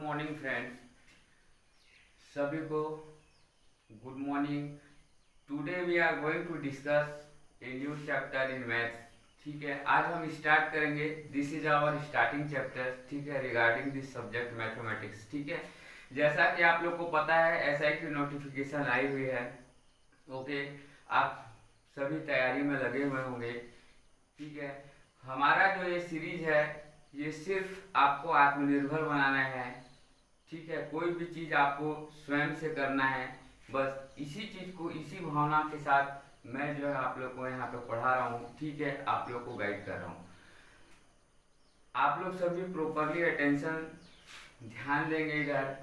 Morning friends, सभी को good morning. Today we are going to discuss a new chapter in maths. ठीक है, आज हम स्टार्ट करेंगे। This is our starting chapter. ठीक है, रिगार्डिंग दिस सब्जेक्ट मैथमेटिक्स। ठीक है, जैसा कि आप लोग को पता है एसआई की नोटिफिकेशन आई हुई है। ओके, आप सभी तैयारी में लगे हुए होंगे। ठीक है, हमारा जो ये सीरीज है ये सिर्फ आपको आत्मनिर्भर बनाना है। ठीक है, कोई भी चीज़ आपको स्वयं से करना है। बस इसी चीज़ को, इसी भावना के साथ मैं जो है आप लोग को यहाँ पे पढ़ा रहा हूँ। ठीक है, आप लोग को गाइड कर रहा हूँ। आप लोग सभी प्रॉपरली अटेंशन ध्यान देंगे। इधर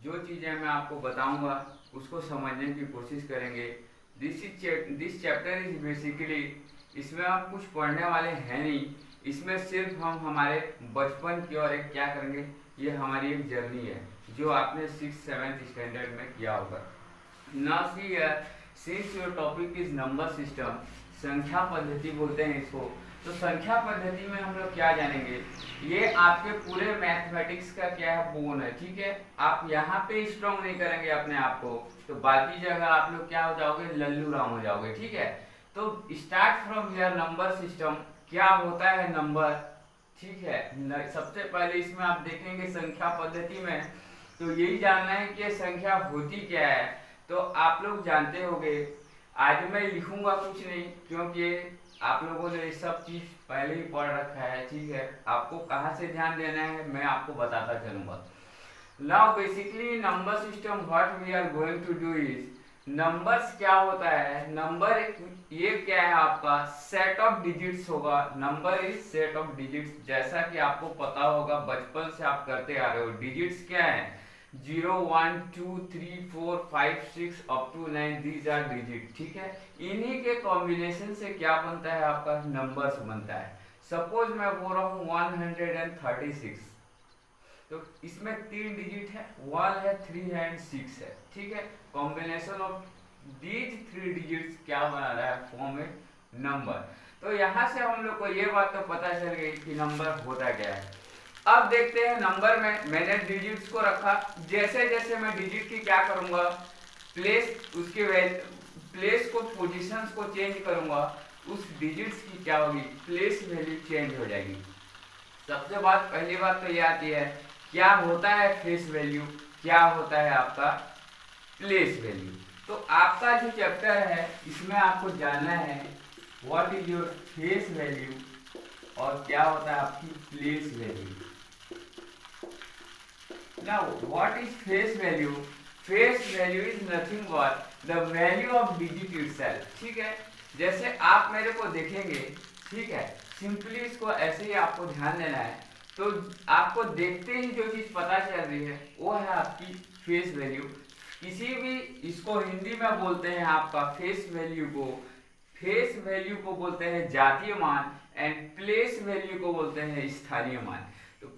जो चीज़ें मैं आपको बताऊंगा उसको समझने की कोशिश करेंगे। दिस चैप्टर इज बेसिकली, इसमें हम कुछ पढ़ने वाले हैं नहीं। इसमें सिर्फ हम हमारे बचपन की और एक क्या करेंगे, ये हमारी एक जर्नी है जो आपने 6th-7th स्टैंडर्ड में किया होगा। Now see here, since your topic is number system, संख्या पद्धति बोलते हैं इसको। तो संख्या पद्धति में हम लोग क्या जानेंगे, ये आपके पूरे मैथमेटिक्स का क्या है, बोन है। ठीक है, आप यहाँ पे स्ट्रॉन्ग नहीं करेंगे अपने आप को तो बाकी जगह आप लोग क्या हो जाओगे, लल्लू राम हो जाओगे। ठीक है, तो start from here number system. क्या होता है नंबर? ठीक है, सबसे पहले इसमें आप देखेंगे संख्या पद्धति में, तो यही जानना है कि ये संख्या होती क्या है। तो आप लोग जानते होंगे, आज मैं लिखूंगा कुछ नहीं क्योंकि आप लोगों ने ये सब चीज पहले ही पढ़ रखा है। ठीक है, आपको कहाँ से ध्यान देना है मैं आपको बताता चलूंगा। Now basically number system, what we are going to do is, numbers क्या होता है, नंबर ये क्या है आपका सेट ऑफ डिजिट्स होगा। Number is set of digits, जैसा कि आपको पता होगा बचपन से आप करते आ रहे हो। डिजिट्स क्या है, 0 1 2 3 4 5 6 up to 9, these are digit. ठीक है, इन्हीं के कॉम्बिनेशन से क्या बनता है आपका नंबर्स बनता है। सपोज मैं बोल रहा हूँ 136, तो इसमें 3 डिजिट है, 1 है, 3 है एंड 6 है। ठीक है, कॉम्बिनेशन ऑफ दीज 3 डिजिट्स क्या बना रहा है, फॉर्म ए नंबर। तो यहाँ से हम लोग को ये बात तो पता चल गई कि नंबर होता क्या है। अब देखते हैं नंबर में मैंने डिजिट्स को रखा। जैसे जैसे मैं डिजिट की क्या करूंगा, प्लेस, उसके प्लेस को, पोजीशंस को चेंज करूंगा, उस डिजिट्स की क्या होगी, प्लेस वैल्यू चेंज हो जाएगी। सबसे पहली बात तो ये आती है, क्या होता है फेस वैल्यू, क्या होता है आपका प्लेस वैल्यू। तो आपका जो चैप्टर है इसमें आपको जानना है what is your face value और क्या होता है आपकी place value. Now what is face value, face value is nothing but the value of digit itself. ठीक है, जैसे आप मेरे को देखेंगे, ठीक है, सिंपली इसको ऐसे ही आपको ध्यान देना है। तो आपको देखते ही जो चीज पता चल रही है वो है आपकी फेस वैल्यू। किसी भी, इसको हिंदी में बोलते हैं आपका फेस वैल्यू को, फेस वैल्यू को बोलते हैं जातीय मान एंड प्लेस वैल्यू को बोलते हैं स्थानीय मान। तो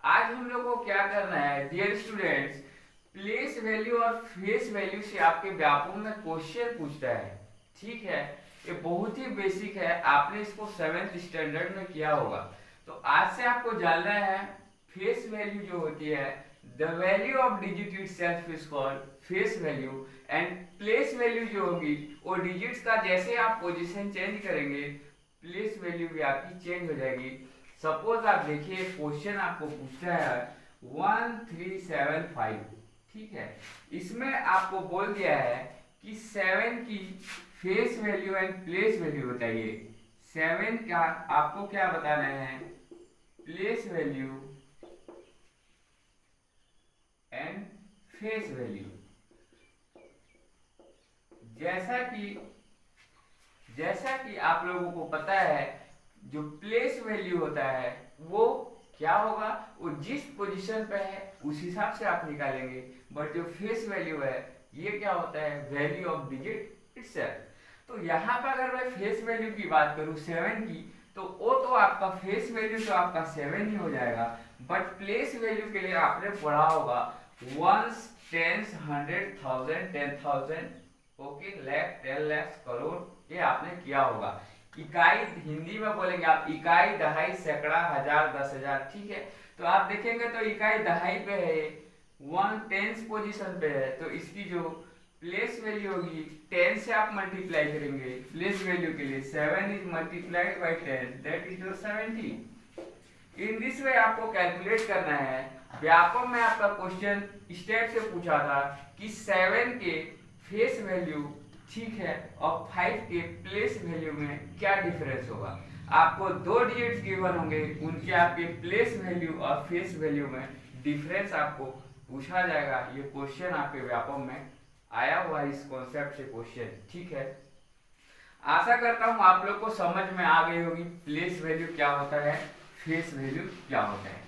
आज हम लोग को क्या करना है डियर स्टूडेंट्स, प्लेस वैल्यू और फेस वैल्यू से आपके व्यापक में क्वेश्चन पूछता है। ठीक है, ये बहुत ही बेसिक है, आपने इसको 7th स्टैंडर्ड में किया होगा। तो आज से आपको जानना है फेस वैल्यू जो होती है, the value of digit itself is called face value and place value जो होगी वो डिजिट्स का जैसे आप पोजीशन चेंज करेंगे प्लेस वैल्यू भी आपकी चेंज हो जाएगी। सपोज आप देखिए क्वेश्चन आपको पूछता है 1375। ठीक है, इसमें आपको बोल दिया है कि 7 की face value and place value बताइए। 7 का आपको क्या बताना है, place value and face value. जैसा कि आप लोगों को पता है जो प्लेस वैल्यू होता है वो क्या होगा, वो जिस पोजीशन पे है उस हिसाब से आप निकालेंगे। बट जो फेस वैल्यू है ये क्या होता है, वैल्यू ऑफ डिजिट इटसेल्फ। तो यहाँ पर अगर मैं फेस वैल्यू की बात करूँ 7 की, तो वो तो आपका फेस वैल्यू तो आपका 7 ही हो जाएगा। बट प्लेस वैल्यू के लिए आपने पढ़ा होगा 1s, 10s, 100,000, 10,000, okay, lakh, 10 lakh, crore, ये आपने किया होगा। इकाई हिंदी में बोलेंगे आप, इकाई, दहाई, सैकड़ा, हजार, 10,000, ठीक है। तो आप देखेंगे तो इकाई दहाई पे है, 1/10 पोजीशन पे है, तो इसकी जो प्लेस वैल्यू होगी 10 से आप मल्टीप्लाई करेंगे प्लेस वैल्यू के लिए, 7 is multiplied by 10, that is your 70। In this way आपको कैलकुलेट करना है। व्यापक में आपका क्वेश्चन इस टाइप से पूछा था कि 7 के फेस वैल्यू, ठीक है, और 5 के प्लेस वैल्यू में क्या डिफरेंस होगा। आपको 2 डिजिट्स गिवन होंगे, उनके आपके प्लेस वैल्यू और फेस वैल्यू में डिफरेंस आपको पूछा जाएगा। ये क्वेश्चन आपके व्यापक में आया हुआ है, इस कॉन्सेप्ट से क्वेश्चन, ठीक है। आशा करता हूं आप लोग को समझ में आ गई होगी प्लेस वैल्यू क्या होता है, फेस वैल्यू क्या होता है,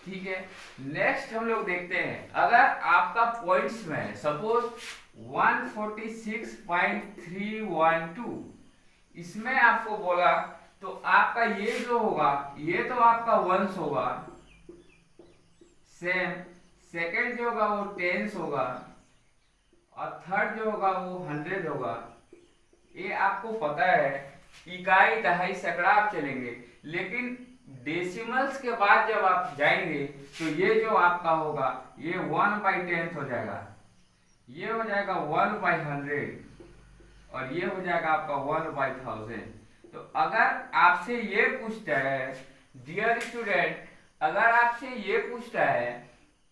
ठीक है। नेक्स्ट हम लोग देखते हैं, अगर आपका पॉइंट्स में है सपोज 146.312, इसमें आपको बोला तो आपका ये जो होगा ये तो आपका वंस होगा, सेम सेकंड जो होगा वो टेंस होगा, और थर्ड जो होगा वो 100 होगा। ये आपको पता है, इकाई, दहाई, सैकड़ा आप चलेंगे, लेकिन डेसिमल्स के बाद जब आप जाएंगे तो ये जो आपका होगा ये 1/10 हो जाएगा, ये हो जाएगा 1/100, और ये हो जाएगा आपका 1/1000। तो अगर आपसे ये पूछता है डियर स्टूडेंट, अगर आपसे ये पूछता है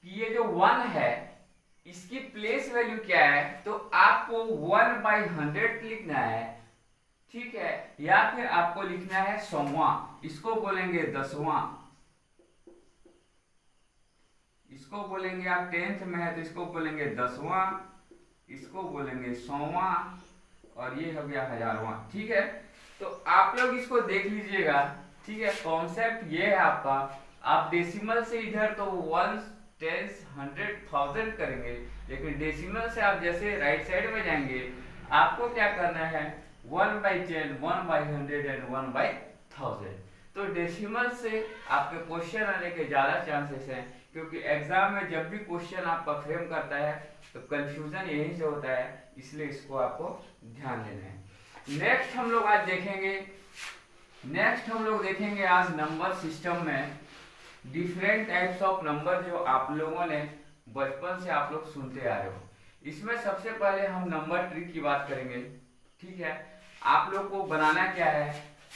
कि ये जो 1 है इसकी प्लेस वैल्यू क्या है, तो आपको 1/100 लिखना है, ठीक है, या फिर आपको लिखना है 100वां, इसको बोलेंगे 10वां, इसको बोलेंगे आप 10th में है तो इसको बोलेंगे 10वां, इसको बोलेंगे 100वां, और ये हो गया 1000वां, ठीक है। तो आप लोग इसको देख लीजिएगा, ठीक है। कॉन्सेप्ट ये है आपका, आप डेसिमल से इधर तो 1, 10, 100, 1000 करेंगे, लेकिन डेसिमल से आप जैसे राइट साइड में जाएंगे आपको क्या करना है 1/10, 1/100 एंड 1/1000। तो डेसिमल से आपके क्वेश्चन आने के ज्यादा चांसेस हैं, क्योंकि एग्जाम में जब भी क्वेश्चन आपका फ्रेम करता है तो कंफ्यूजन यहीं से होता है, इसलिए इसको आपको ध्यान देना है। नेक्स्ट हम लोग देखेंगे आज नंबर सिस्टम में डिफरेंट टाइप्स ऑफ नंबर जो आप लोगों ने बचपन से आप लोग सुनते आ रहे हो। इसमें सबसे पहले हम नंबर ट्री की बात करेंगे, ठीक है। आप लोग को बनाना क्या है,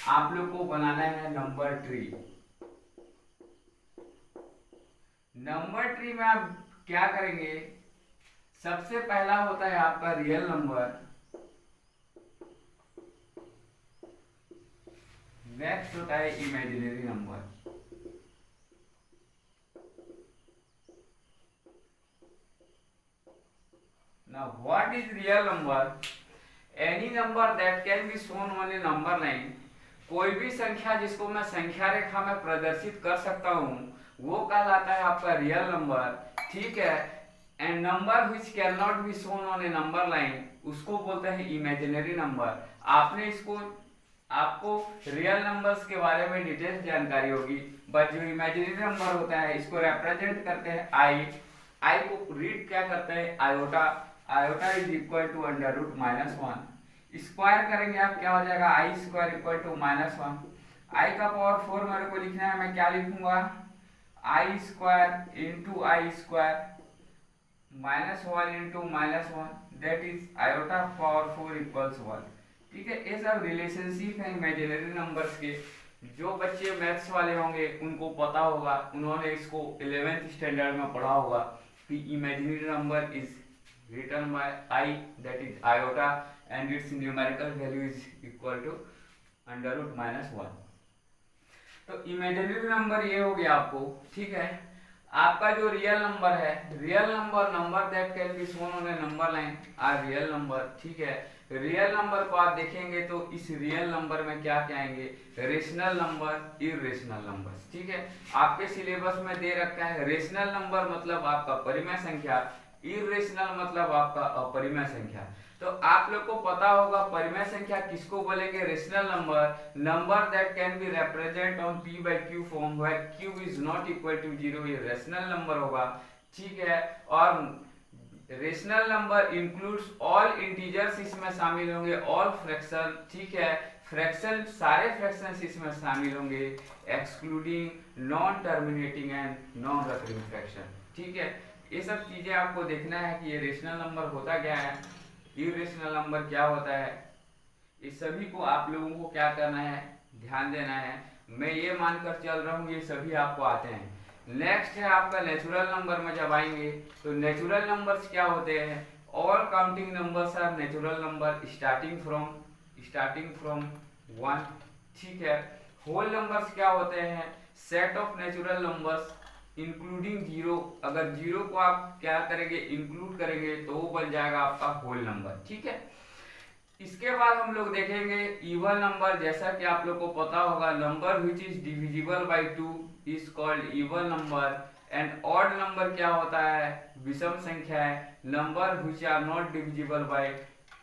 आप लोग को बनाना है नंबर ट्री। नंबर ट्री में आप क्या करेंगे, सबसे पहला होता है आपका रियल नंबर, नेक्स्ट होता है imaginary number. Now what is real number? Any number that can be shown on a number line. कोई भी संख्या जिसको मैं संख्या रेखा में प्रदर्शित कर सकता हूँ वो कहलाता है आपका रियल नंबर, ठीक है। And number which can not be shown on a number line, उसको बोलते हैं इमेजिनरी नंबर। आपको रियल नंबर्स के बारे में डिटेल्स जानकारी होगी, बट जो इमेजिनरी नंबर होता है इसको रिप्रेजेंट करते हैं आई को रीड क्या करते हैं iota is equal to √-1, square करेंगे आप क्या हो जाएगा I² इक्वल टू -1। I का पावर 4 मेरे को लिखना है, मैं क्या लिखूंगा I² into I² -1 into -1, that is iota power 4 equals 1, ठीक है। ये सब रिलेशनशिप है इमेजिनरी नंबर्स के। जो बच्चे मैथ्स वाले होंगे उनको पता होगा, उन्होंने इसको 11th स्टैंडर्ड में पढ़ा होगा कि imaginary number is written by I, that is iota, and its numerical value is equal to √-1। तो इमेजिनरी नंबर ये हो गया आपको, ठीक है। आपका जो रियल नंबर है, real number that can be shown on a number line are real number, ठीक है। रियल नंबर को आप देखेंगे तो इस रियल नंबर में क्या क्या आएंगे, रेशनल नंबर, इरेशनल नंबर, ठीक है। आपके सिलेबस में दे रखा है रेशनल नंबर मतलब आपका परिमेय संख्या, इरेशनल मतलब आपका अपरिमेय संख्या। तो आप लोग को पता होगा परिमेय संख्या किसको बोलेंगे, rational number that can be represent on p/q form where q is not equal to 0, ये रेशनल नंबर होगा, ठीक है। और rational number includes all integers, इसमें शामिल होंगे ऑल फ्रैक्शन, ठीक है। फ्रैक्शन, सारे फ्रैक्शंस इसमें शामिल होंगे excluding non terminating and non recurring fraction. ठीक है, ये सब चीजें आपको देखना है कि ये रेशनल नंबर होता क्या है, इरेशनल नंबर क्या होता है, इस सभी को आप लोगों को क्या करना है, ध्यान देना है। मैं ये मानकर चल रहा हूँ ये सभी आपको आते हैं। नेक्स्ट है आपका नेचुरल नंबर में जब आएंगे तो नेचुरल नंबर्स क्या होते हैं, all counting numbers are natural number starting from 1। ठीक है, होल नंबर्स क्या होते हैं, set of natural numbers including zero. अगर जीरो को आप क्या करेंगे, इंक्लूड करेंगे तो वो बन जाएगा आपका होल नंबर। ठीक है, इसके बाद हम लोग देखेंगे इवन नंबर। जैसा कि आप लोग को पता होगा, number which is divisible by 2 is called even number. And odd number क्या होता है, विषम संख्या है। Number which are not divisible by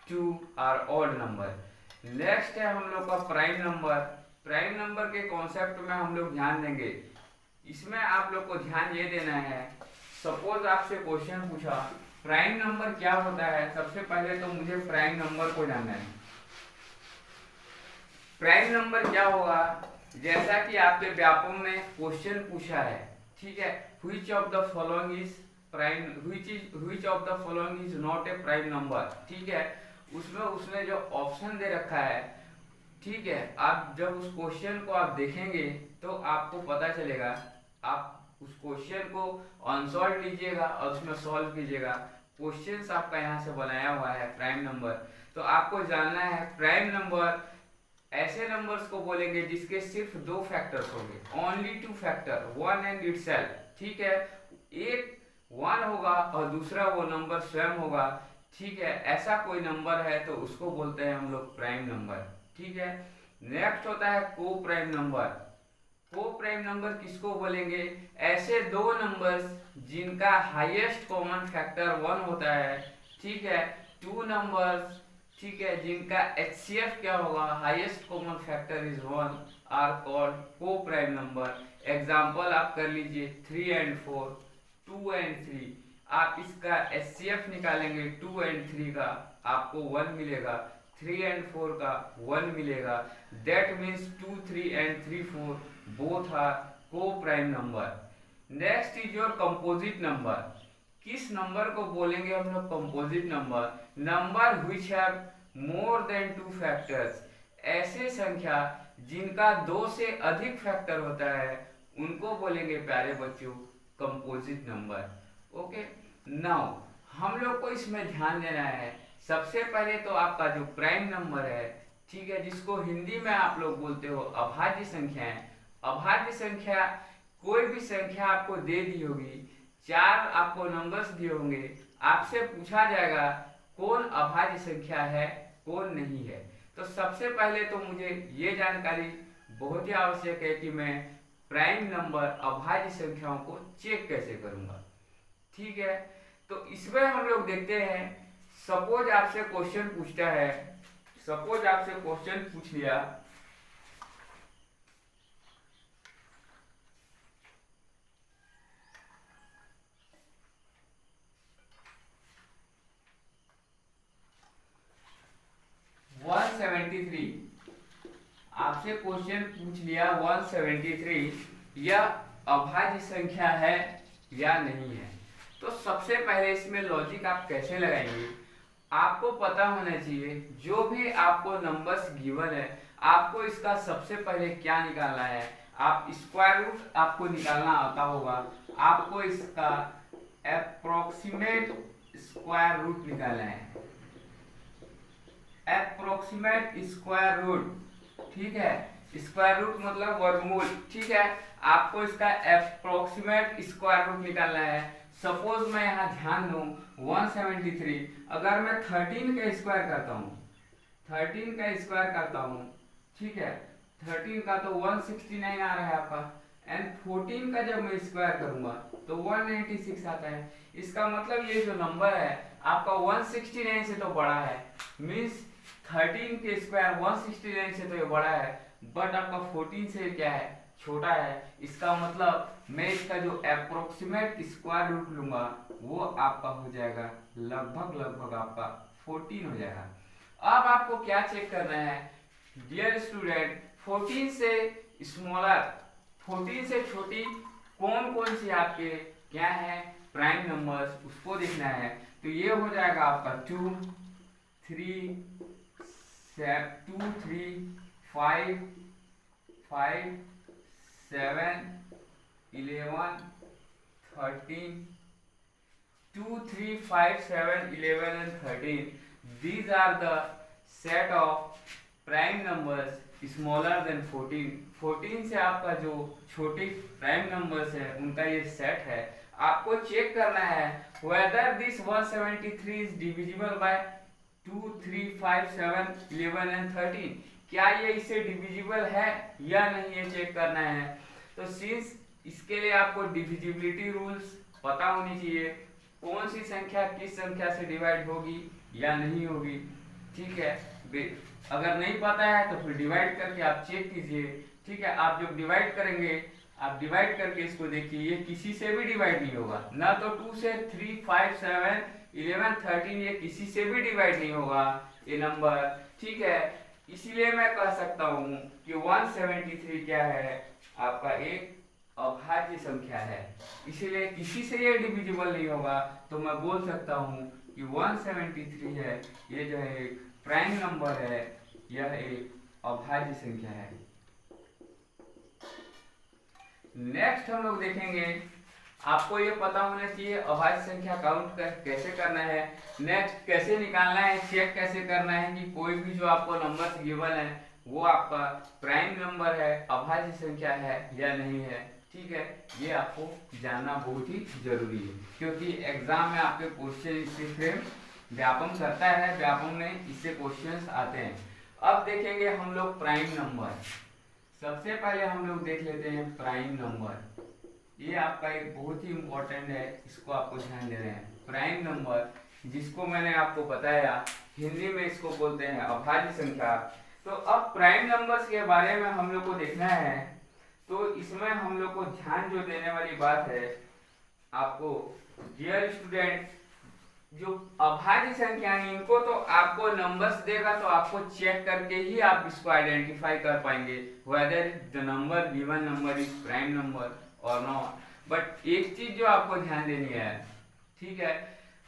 2 are odd number. Next है हम लोग का प्राइम नंबर। प्राइम नंबर के कॉन्सेप्ट में हम लोग ध्यान देंगे। इसमें आप लोग को ध्यान ये देना है, सपोज आपसे क्वेश्चन पूछा प्राइम नंबर क्या होता है। सबसे पहले तो मुझे प्राइम नंबर को जानना है। प्राइम नंबर क्या होगा, जैसा कि आपके व्यापक में क्वेश्चन पूछा है। ठीक है, which of the following is prime, which of the following is not a prime number. ठीक है, उसमें उसने जो ऑप्शन दे रखा है, ठीक है, आप जब उस क्वेश्चन को आप देखेंगे तो आपको पता चलेगा। आप उस क्वेश्चन को अनसॉल्व लीजिएगा और उसमें सॉल्व कीजिएगा। क्वेश्चंस आपका यहाँ से बनाया हुआ है प्राइम नंबर। तो आपको जानना है प्राइम नंबर ऐसे नंबर्स को बोलेंगे जिसके सिर्फ 2 फैक्टर्स होंगे, ओनली 2 फैक्टर, 1 एंड इटसेल्फ। ठीक है, एक 1 होगा और दूसरा वो नंबर स्वयं होगा। ठीक है, ऐसा कोई नंबर है तो उसको बोलते हैं हम लोग प्राइम नंबर। ठीक है, नेक्स्ट होता है को प्राइम नंबर। को प्राइम नंबर किसको बोलेंगे, ऐसे 2 नंबर्स जिनका हाईएस्ट कॉमन फैक्टर 1 होता है। ठीक है, 2 नंबर्स, ठीक है, जिनका HCF क्या होगा, highest common factor is 1, are called को प्राइम नंबर। एग्जांपल आप कर लीजिए 3 एंड 4, 2 एंड 3। आप इसका HCF निकालेंगे 2 एंड 3 का, आपको 1 मिलेगा। 3 एंड 4 का 1 मिलेगा। That means 2, 3 and 3, 4 both are को prime number. Next is your composite number. किस नंबर को बोलेंगे हम लोग composite number, number which have more than 2 factors. ऐसे संख्या जिनका 2 से अधिक फैक्टर होता है उनको बोलेंगे प्यारे बच्चों कंपोजिट नंबर। ओके, नाउ हम लोग को इसमें ध्यान देना है। सबसे पहले तो आपका जो प्राइम नंबर है, ठीक है, जिसको हिंदी में आप लोग बोलते हो अभाज्य संख्या है। अभाज्य संख्या कोई भी संख्या आपको दे दी होगी, 4 आपको नंबर्स दिए होंगे, आपसे पूछा जाएगा कौन अभाज्य संख्या है कौन नहीं है। तो सबसे पहले तो मुझे ये जानकारी बहुत ही आवश्यक है कि मैं प्राइम नंबर अभाज्य संख्याओं को चेक कैसे करूंगा। ठीक है, तो इसमें हम लोग देखते हैं, सपोज आपसे क्वेश्चन पूछता है, सपोज आपसे क्वेश्चन पूछ लिया 173, आपसे क्वेश्चन पूछ लिया 173, यह अभाज्य संख्या है या नहीं है। तो सबसे पहले इसमें लॉजिक आप कैसे लगाएंगे, आपको पता होना चाहिए जो भी आपको नंबर्स गिवन है आपको इसका सबसे पहले क्या निकालना है। आप स्क्वायर रूट आपको निकालना आता होगा, आपको इसका अप्रोक्सीमेट स्क्वायर रूट निकालना है, अप्रोक्सीमेट स्क्वायर रूट। ठीक है, स्क्वायर रूट मतलब वर्गमूल। ठीक है, आपको इसका अप्रोक्सीमेट स्क्वायर रूट निकालना है। सपोज मैं यहाँ ध्यान दूं 173, अगर मैं 13 का स्क्वायर करता हूँ, 13 का स्क्वायर करता हूँ, ठीक है, 13 का तो 169 आ रहा है आपका, एंड 14 का जब मैं स्क्वायर करूंगा तो 196 आता है। इसका मतलब ये जो नंबर है आपका 169 से तो बड़ा है, मीन्स 13 के स्क्वायर 169 से तो ये बड़ा है, बट आपका 14 से क्या है, छोटा है। इसका मतलब मैं इसका जो अप्रोक्सीमेट स्क्वायर रूट लूंगा वो आपका हो जाएगा लगभग आपका 14 हो जाएगा। अब आपको क्या चेक करना है, डियर स्टूडेंट 14 से स्मॉलर, 14 से छोटी कौन कौन सी आपके क्या है प्राइम नंबर्स, उसको देखना है। तो ये हो जाएगा आपका 2 3 2 3 5 5 7 11 13 2 3 5 7 11 and 13. These are the set of prime numbers smaller than 14. 14 से आपका जो छोटे प्राइम नंबर्स है उनका ये सेट है। आपको चेक करना है whether this 173 is divisible by 2 3 5 7 11 and 13, क्या ये इससे डिविजिबल है या नहीं, ये चेक करना है। तो सिंस इसके लिए आपको डिविजिबिलिटी रूल्स पता होनी चाहिए, कौन सी संख्या किस संख्या से डिवाइड होगी या नहीं होगी, ठीक है। अगर नहीं पता है तो फिर डिवाइड करके आप चेक कीजिए, ठीक है। आप जब डिवाइड करेंगे, आप डिवाइड करके इसको देखिए, ये किसी से भी डिवाइड नहीं होगा, ना तो 2 से 3 5 7 11 13 ये किसी से भी डिवाइड नहीं होगा ये नंबर, ठीक है। इसीलिए मैं कह सकता हूँ कि 173 क्या है आपका एक अभाज्य संख्या है, इसीलिए किसी से ये डिविजिबल नहीं होगा। तो मैं बोल सकता हूँ कि 173 है, ये जो है एक प्राइम नंबर है, यह एक अभाज्य संख्या है। नेक्स्ट हम लोग देखेंगे, आपको ये पता होना चाहिए अभाज्य संख्या काउंट कैसे करना है, नेक्स्ट कैसे निकालना है, चेक कैसे करना है कि कोई भी जो आपको नंबर गिवन है वो आपका प्राइम नंबर है, अभाज्य संख्या है या नहीं है, ठीक है। ये आपको जानना बहुत ही जरूरी है, क्योंकि एग्जाम में आपके क्वेश्चन इससे व्यापम करता है, व्यापम में इससे क्वेश्चंस आते हैं। अब देखेंगे हम लोग प्राइम नंबर। सबसे पहले हम लोग देख लेते हैं प्राइम नंबर, ये आपका एक बहुत ही इंपॉर्टेंट है, इसको आपको ध्यान दे रहे हैं। प्राइम नंबर जिसको मैंने आपको बताया हिंदी में इसको बोलते हैं अभाज्य संख्या। तो अब प्राइम नंबर्स के बारे में हम लोग को देखना है, तो इसमें हम लोग को ध्यान जो देने वाली बात है आपको, डियर स्टूडेंट, जो अभाज्य संख्या है इनको तो आपको नंबर्स देगा तो आपको चेक करके ही आप इसको आइडेंटिफाई कर पाएंगे whether the number given number is prime number or not। But एक चीज जो आपको ध्यान देनी है, ठीक है,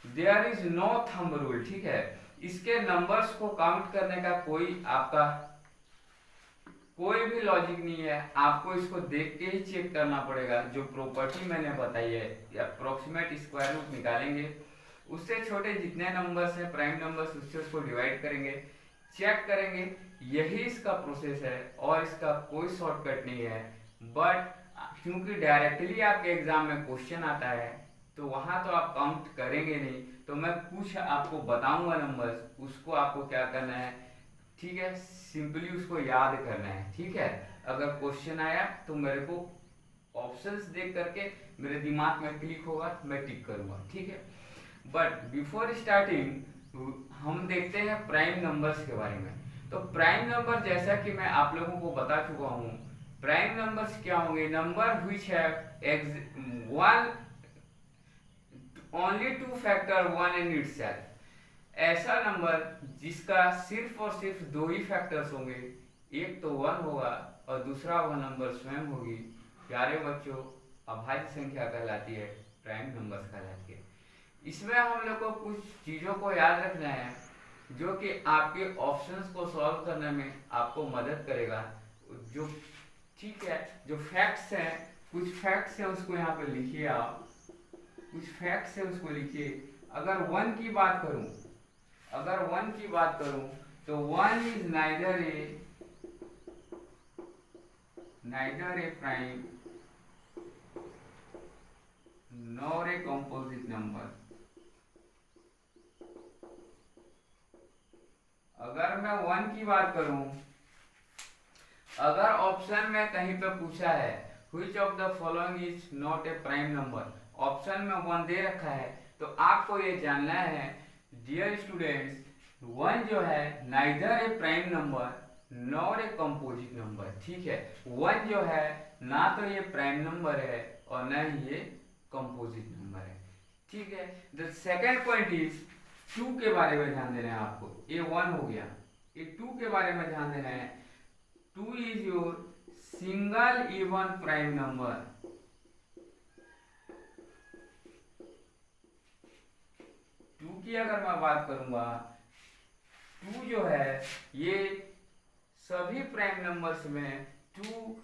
there is no thumb rule, ठीक है। इसके नंबर्स को काउंट करने का कोई आपका कोई भी लॉजिक नहीं है, आपको इसको देख के ही चेक करना पड़ेगा। जो प्रॉपर्टी मैंने बताई है, अप्रोक्सीमेट स्क्वायर रूट निकालेंगे, उससे छोटे जितने नंबर्स हैं प्राइम नंबर्स, उससे उसको डिवाइड करेंगे, चेक करेंगे, यही इसका प्रोसेस है और इसका कोई शॉर्टकट नहीं है। बट क्योंकि डायरेक्टली आपके एग्जाम में क्वेश्चन आता है तो वहां तो आप काउंट करेंगे नहीं, तो मैं कुछ आपको बताऊंगा नंबर्स, उसको आपको क्या करना है, ठीक है, सिंपली उसको याद करना है, ठीक है। अगर क्वेश्चन आया तो मेरे को ऑप्शंस देख करके मेरे दिमाग में क्लिक होगा, मैं टिक करूंगा, ठीक है। बट बिफोर स्टार्टिंग हम देखते हैं प्राइम नंबर्स के बारे में। तो प्राइम नंबर जैसा कि मैं आप लोगों को बता चुका हूं, प्राइम नंबर्स क्या होंगे, number which have one only two factor one in itself, ऐसा नंबर जिसका सिर्फ और सिर्फ दो ही फैक्टर्स होंगे, एक तो 1 होगा और दूसरा वह नंबर स्वयं होगी। प्यारे बच्चों, अभाज्य संख्या कहलाती है, प्राइम नंबर्स कहलाती है। इसमें हम लोग को कुछ चीजों को याद रखना है जो कि आपके ऑप्शंस को सॉल्व करने में आपको मदद करेगा। जो ठीक है, जो फैक्ट्स हैं, कुछ फैक्ट्स हैं उसको यहाँ पे लिखिए, आप कुछ फैक्ट्स हैं उसको लिखिए। अगर 1 की बात करूं, अगर 1 की बात करूं तो 1 is neither A prime nor a composite number. अगर मैं 1 की बात करूं, अगर ऑप्शन में कहीं पे पूछा है which of the following is not a prime number, option में 1 दे रखा है, तो आपको ये जानना है डियर स्टूडेंट्स, 1 जो है neither A prime number nor a composite number, ठीक है। 1 जो है ना तो ये प्राइम नंबर है और ना ही ये कंपोजिट नंबर है, ठीक है। द सेकेंड पॉइंट इज 2 के बारे में ध्यान देना है आपको। ये 1 हो गया, ये 2 के बारे में ध्यान देना है। 2 is your single even prime number. 2 की अगर मैं बात करूंगा, 2 जो है ये सभी प्राइम नंबर्स में 2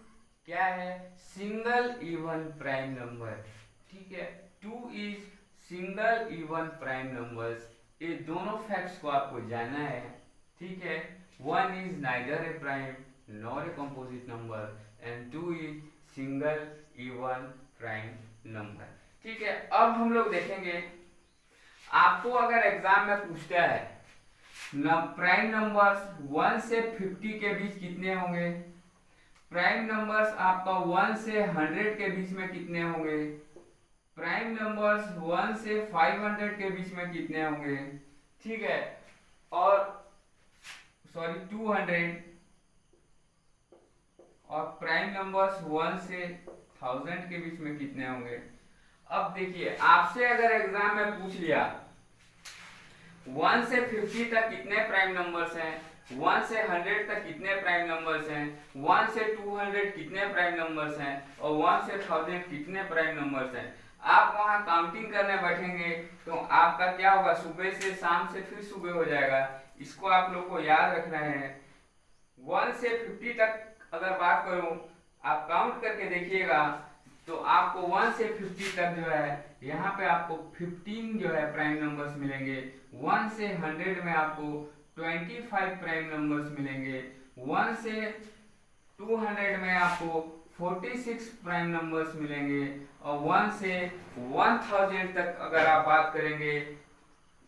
क्या है, सिंगल इवन प्राइम नंबर। ठीक है, 2 is single even prime numbers. ये दोनों फैक्ट्स को आपको जानना है। ठीक है, 1 is neither A prime nor a composite number and 2 is single even prime number. ठीक है, अब हम लोग देखेंगे, आपको अगर एग्जाम में पूछता है प्राइम नंबर्स 1 से 50 के बीच कितने होंगे, प्राइम नंबर्स आपका 1 से 100 के बीच में कितने होंगे, प्राइम नंबर्स 1 से 500 के बीच में कितने होंगे। ठीक है, और सॉरी 200, और प्राइम नंबर्स 1 से 1000 के बीच में कितने होंगे। अब देखिए, आपसे अगर एग्जाम में पूछ लिया 1 से 50 तक कितने प्राइम नंबर्स हैं, 1 से 100 तक कितने प्राइम नंबर्स हैं, 1 से 200 कितने प्राइम नंबर्स हैं, और 1 से 1000 कितने प्राइम नंबर्स हैं। आप वहां काउंटिंग करने बैठेंगे तो आपका क्या होगा, सुबह से शाम से फिर सुबह हो जाएगा। इसको आप लोग को याद रखना है। 1 से 50 तक अगर बात करूं, आप काउंट करके देखिएगा तो आपको 1 से 50 तक जो है यहाँ पे आपको 15 जो है प्राइम नंबर्स मिलेंगे। 1 से 100 में आपको 25 प्राइम नंबर्स मिलेंगे। 1 से 200 में आपको 46 प्राइम नंबर्स मिलेंगे। और 1 से 1000 तक अगर आप बात करेंगे,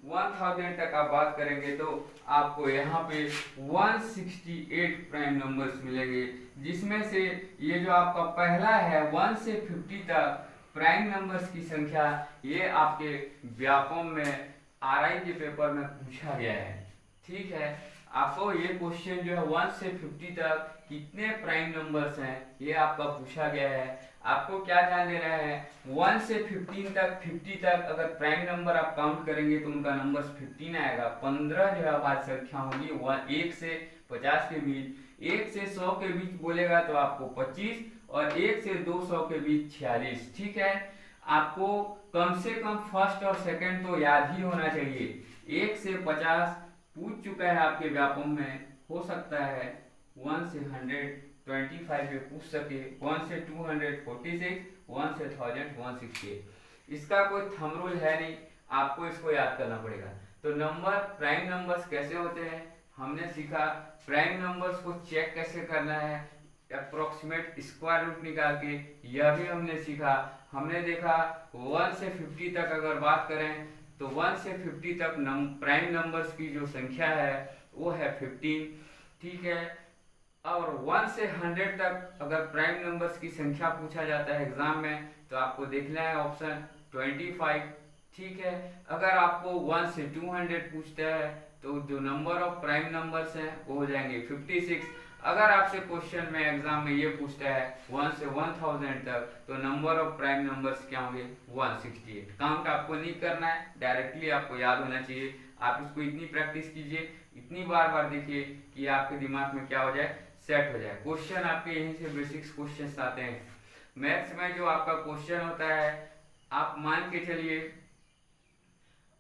1000 तक आप बात करेंगे तो आपको यहाँ पे 168 प्राइम नंबर्स मिलेंगे, जिसमें से ये जो आपका पहला है 1 से 50 तक प्राइम नंबर्स की संख्या, ये आपके व्यापम में आरआई के पेपर में पूछा गया है। ठीक है, आपको ये क्वेश्चन जो है 1 से 50 तक कितने प्राइम नंबर्स हैं ये आपका पूछा गया है। आपको क्या ध्यान देना है, 1 से 15 तक 50 तक अगर प्राइम नंबर आप काउंट करेंगे तो उनका नंबर 15 आएगा। 15 जो है हमारी संख्या होगी 1 से 50 के बीच। 1 से 100 के बीच बोलेगा तो आपको 25, और 1 से 200 के बीच 46। ठीक है, आपको कम से कम फर्स्ट और सेकंड तो याद ही होना चाहिए। 1 से 50 पूछ चुका है आपके व्यापम में, हो सकता है 1 से 125 में पूछ सके, 1 से 246, 1 से 1000 168। इसका कोई थंब रूल है नहीं, आपको इसको याद करना पड़ेगा। तो नंबर प्राइम नंबर्स कैसे होते हैं हमने सीखा, प्राइम नंबर्स को चेक कैसे करना है, अप्रोक्सीमेट स्क्वायर रूट निकाल के, यह भी हमने सीखा। हमने देखा 1 से 50 तक अगर बात करें तो 1 से 50 तक प्राइम नंबर्स की जो संख्या है वो है 15। ठीक है, और 1 से 100 तक अगर प्राइम नंबर्स की संख्या पूछा जाता है एग्जाम में तो आपको देखना है ऑप्शन 25। ठीक है, अगर आपको 1 से 200 पूछता है तो जो नंबर ऑफ प्राइम नंबर्स हैं वो हो जाएंगे 56। अगर आपसे क्वेश्चन में एग्जाम में ये पूछता है 1 से 1000 तक तो नंबर ऑफ प्राइम नंबर्स क्या होंगे 168। काउंट आपको नहीं करना है, डायरेक्टली आपको याद होना चाहिए। आप इसको इतनी प्रैक्टिस कीजिए, इतनी बार बार देखिए कि आपके दिमाग में क्या हो जाए, सेट हो जाए। क्वेश्चन आपके यहीं से बेसिक्स क्वेश्चंस आते हैं। मैथ्स में जो आपका क्वेश्चन होता है, आप मान के चलिए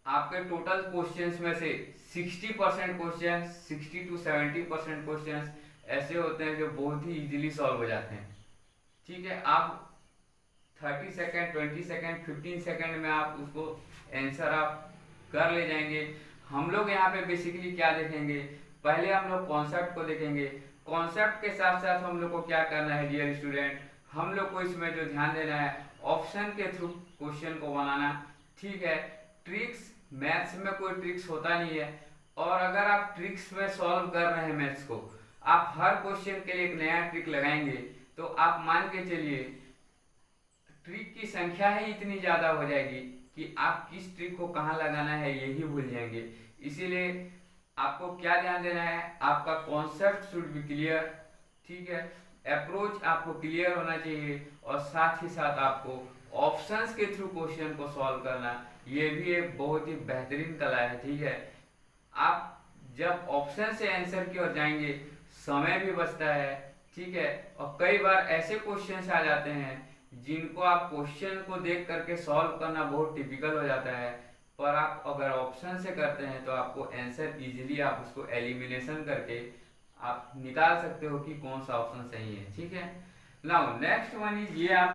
आपके टोटल क्वेश्चंस में से 60% क्वेश्चन, 60 to 70% क्वेश्चंस ऐसे होते हैं जो बहुत ही इजीली सॉल्व हो जाते हैं। ठीक है, आप 30 सेकेंड, 20 सेकेंड, 15 सेकेंड में आप उसको आंसर आप कर ले जाएंगे। हम लोग यहाँ पे बेसिकली क्या देखेंगे, पहले हम लोग कॉन्सेप्ट को देखेंगे। कॉन्सेप्ट के साथ साथ हम लोग को क्या करना है डियर स्टूडेंट, हम लोग को इसमें जो ध्यान देना है ऑप्शन के थ्रू क्वेश्चन को बनाना। ठीक है, ट्रिक्स, मैथ्स में कोई ट्रिक्स होता नहीं है, और अगर आप ट्रिक्स में सॉल्व कर रहे हैं मैथ्स को, आप हर क्वेश्चन के लिए एक नया ट्रिक लगाएंगे तो आप मान के चलिए ट्रिक की संख्या ही इतनी ज्यादा हो जाएगी कि आप किस ट्रिक को कहाँ लगाना है यही भूल जाएंगे। इसीलिए आपको क्या ध्यान देना है, आपका कॉन्सेप्ट शुड बी क्लियर। ठीक है, अप्रोच आपको क्लियर होना चाहिए, और साथ ही साथ आपको ऑप्शंस के थ्रू क्वेश्चन को सॉल्व करना, ये भी एक बहुत ही बेहतरीन कला है। ठीक है, आप जब ऑप्शन से आंसर की ओर जाएंगे समय भी बचता है, ठीक है। और कई बार ऐसे क्वेश्चन आ जाते हैं जिनको आप क्वेश्चन को देख करके सॉल्व करना बहुत टिपिकल हो जाता है, पर आप अगर ऑप्शन से करते हैं तो आपको आंसर इजीली आप उसको एलिमिनेशन करके आप निकाल सकते हो कि कौन सा ऑप्शन सही है, ठीक है। नाउ नेक्स्ट वन इज ये आप